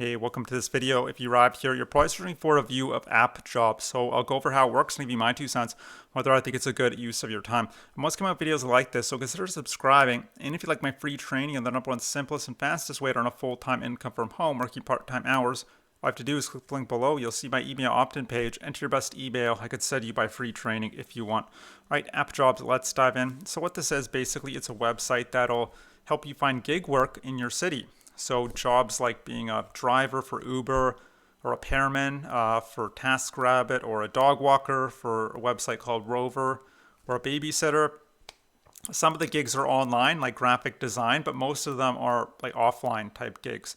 Hey, welcome to this video. If you arrived here, you're probably searching for a view of Appjobs. So I'll go over how it works and give you my 2 cents, whether I think it's a good use of your time. I'm always coming out with videos like this, so consider subscribing. And if you like my free training and the number one simplest and fastest way to earn a full-time income from home working part-time hours, all you have to do is click the link below. You'll see my email opt-in page. Enter your best email. I could send you by free training if you want. All right, Appjobs, let's dive in. So what this is, basically, it's a website that'll help you find gig work in your city. So jobs like being a driver for Uber or a repairman for TaskRabbit or a dog walker for a website called Rover or a babysitter. Some of the gigs are online, like graphic design, but most of them are like offline type gigs.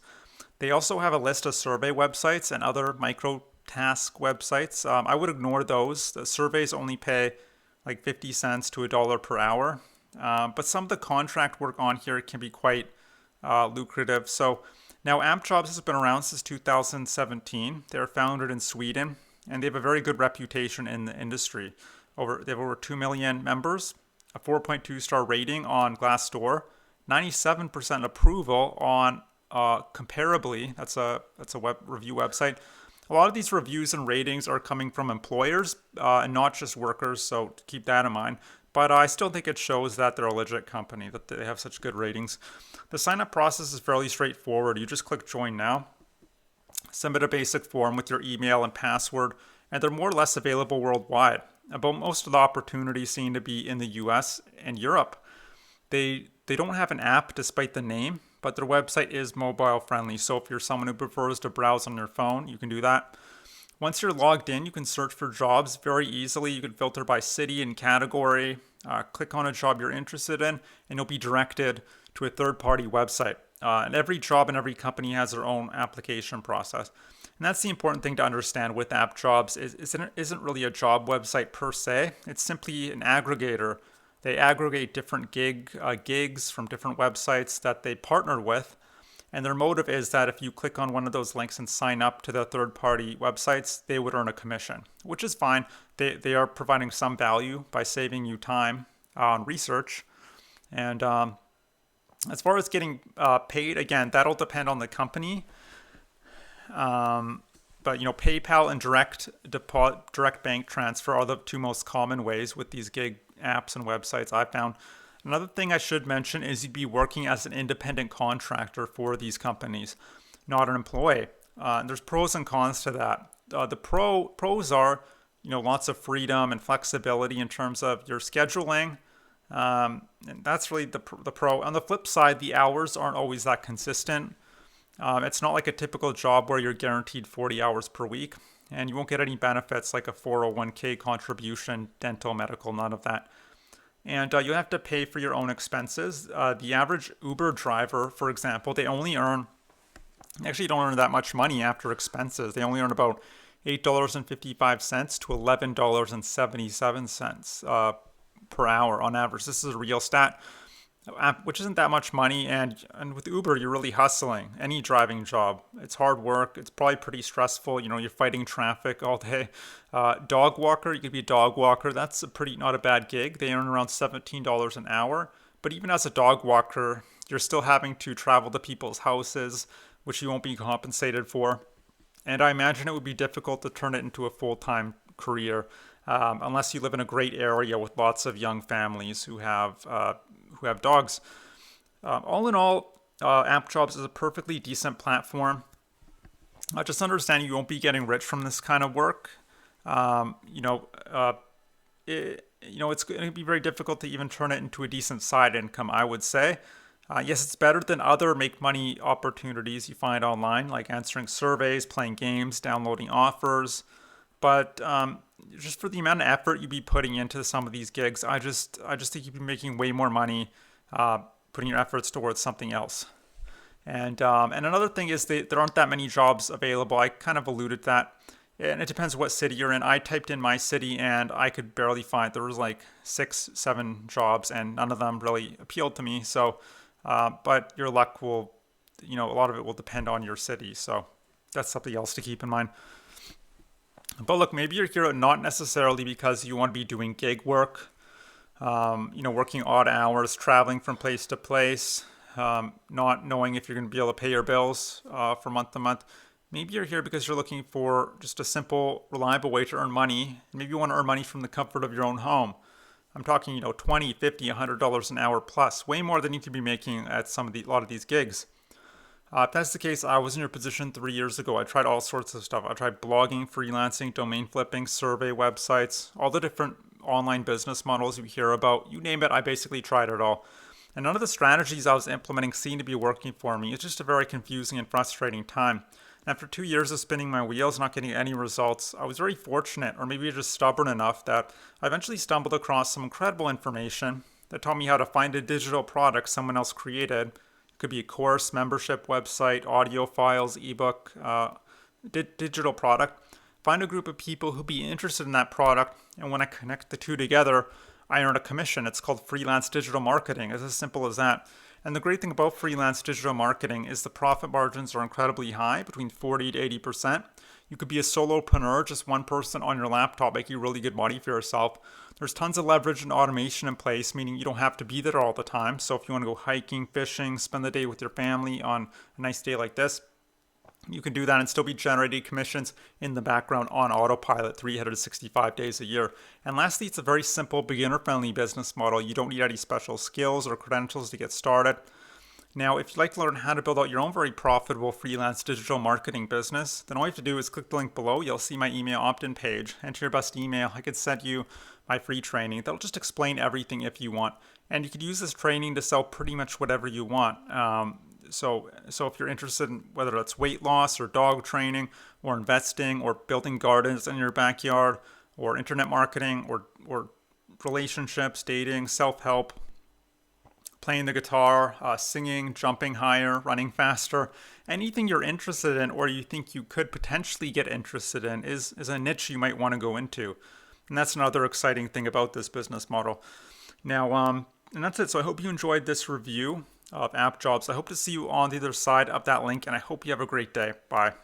They also have a list of survey websites and other micro task websites. I would ignore those. The surveys only pay like 50 cents to $1 per hour. But some of the contract work on here can be quite lucrative. So now Appjobs has been around since 2017. They're founded in Sweden, and they have a very good reputation in the industry. They have over 2 million members, a 4.2-star rating on Glassdoor, 97% approval on Comparably. That's a web review website. A lot of these reviews and ratings are coming from employers and not just workers, so keep that in mind. But I still think it shows that they're a legit company, that they have such good ratings. The sign-up process is fairly straightforward. You just click Join Now, submit a basic form with your email and password, and they're more or less available worldwide. But most of the opportunities seem to be in the US and Europe. They don't have an app despite the name, but their website is mobile friendly. So if you're someone who prefers to browse on your phone, you can do that. Once you're logged in, you can search for jobs very easily. You can filter by city and category, click on a job you're interested in, and you'll be directed to a third-party website. And every job and every company has their own application process. And that's the important thing to understand with Appjobs. It isn't really a job website per se. It's simply an aggregator. They aggregate different gigs from different websites that they partner with. And their motive is that if you click on one of those links and sign up to the third-party websites, they would earn a commission, which is fine. They are providing some value by saving you time on research. And as far as getting paid, again, that'll depend on the company. But PayPal and direct bank transfer are the two most common ways with these gig apps and websites I've found. Another thing I should mention is you'd be working as an independent contractor for these companies, not an employee. And there's pros and cons to that. The pros are, lots of freedom and flexibility in terms of your scheduling. And that's really the pro. On the flip side, the hours aren't always that consistent. It's not like a typical job where you're guaranteed 40 hours per week, and you won't get any benefits like a 401k contribution, dental, medical, none of that. And you have to pay for your own expenses. The average Uber driver, for example, they don't earn that much money after expenses. They only earn about $8.55 to $11.77 per hour on average. This is a real stat, which isn't that much money. And with Uber, you're really hustling. Any driving job, it's hard work. It's probably pretty stressful. You're fighting traffic all day. Dog walker, you could be a dog walker. That's not a bad gig. They earn around $17 an hour. But even as a dog walker, you're still having to travel to people's houses, which you won't be compensated for. And I imagine it would be difficult to turn it into a full-time career unless you live in a great area with lots of young families who have dogs. All in all, Appjobs is a perfectly decent platform. Just understand you won't be getting rich from this kind of work. It's going to be very difficult to even turn it into a decent side income, I would say. Yes, it's better than other make money opportunities you find online, like answering surveys, playing games, downloading offers. But just for the amount of effort you'd be putting into some of these gigs, I just think you'd be making way more money putting your efforts towards something else. And another thing is there aren't that many jobs available. I kind of alluded to that. And it depends what city you're in. I typed in my city and I could barely find, there was like 6-7 jobs and none of them really appealed to me. So, but your luck will, a lot of it will depend on your city. So that's something else to keep in mind. But look, maybe you're here not necessarily because you want to be doing gig work, working odd hours, traveling from place to place, not knowing if you're going to be able to pay your bills for month to month. Maybe you're here because you're looking for just a simple, reliable way to earn money. Maybe you want to earn money from the comfort of your own home. I'm talking, $20, $50, $100 an hour plus, way more than you could be making at a lot of these gigs. If that's the case, I was in your position 3 years ago. I tried all sorts of stuff. I tried blogging, freelancing, domain flipping, survey websites, all the different online business models you hear about. You name it, I basically tried it all. And none of the strategies I was implementing seemed to be working for me. It's just a very confusing and frustrating time. And after 2 years of spinning my wheels, not getting any results, I was very fortunate, or maybe just stubborn enough, that I eventually stumbled across some incredible information that taught me how to find a digital product someone else created. Could be a course, membership website, audio files, ebook, digital product. Find a group of people who'd be interested in that product, and when I connect the two together, I earn a commission. It's called freelance digital marketing. It's as simple as that. And the great thing about freelance digital marketing is the profit margins are incredibly high, between 40 to 80%. You could be a solopreneur, just one person on your laptop, making really good money for yourself. There's tons of leverage and automation in place, meaning you don't have to be there all the time. So if you want to go hiking, fishing, spend the day with your family on a nice day like this, you can do that and still be generating commissions in the background on autopilot 365 days a year. And lastly, it's a very simple, beginner-friendly business model. You don't need any special skills or credentials to get started. Now, if you'd like to learn how to build out your own very profitable freelance digital marketing business, then all you have to do is click the link below. You'll see my email opt-in page. Enter your best email. I could send you my free training. That'll just explain everything if you want. And you could use this training to sell pretty much whatever you want. So if you're interested in whether that's weight loss or dog training or investing or building gardens in your backyard or internet marketing or relationships, dating, self-help, playing the guitar, singing, jumping higher, running faster, anything you're interested in or you think you could potentially get interested in is a niche you might want to go into. And that's another exciting thing about this business model. Now, and that's it. So I hope you enjoyed this review of Appjobs. I hope to see you on the other side of that link, and I hope you have a great day. Bye.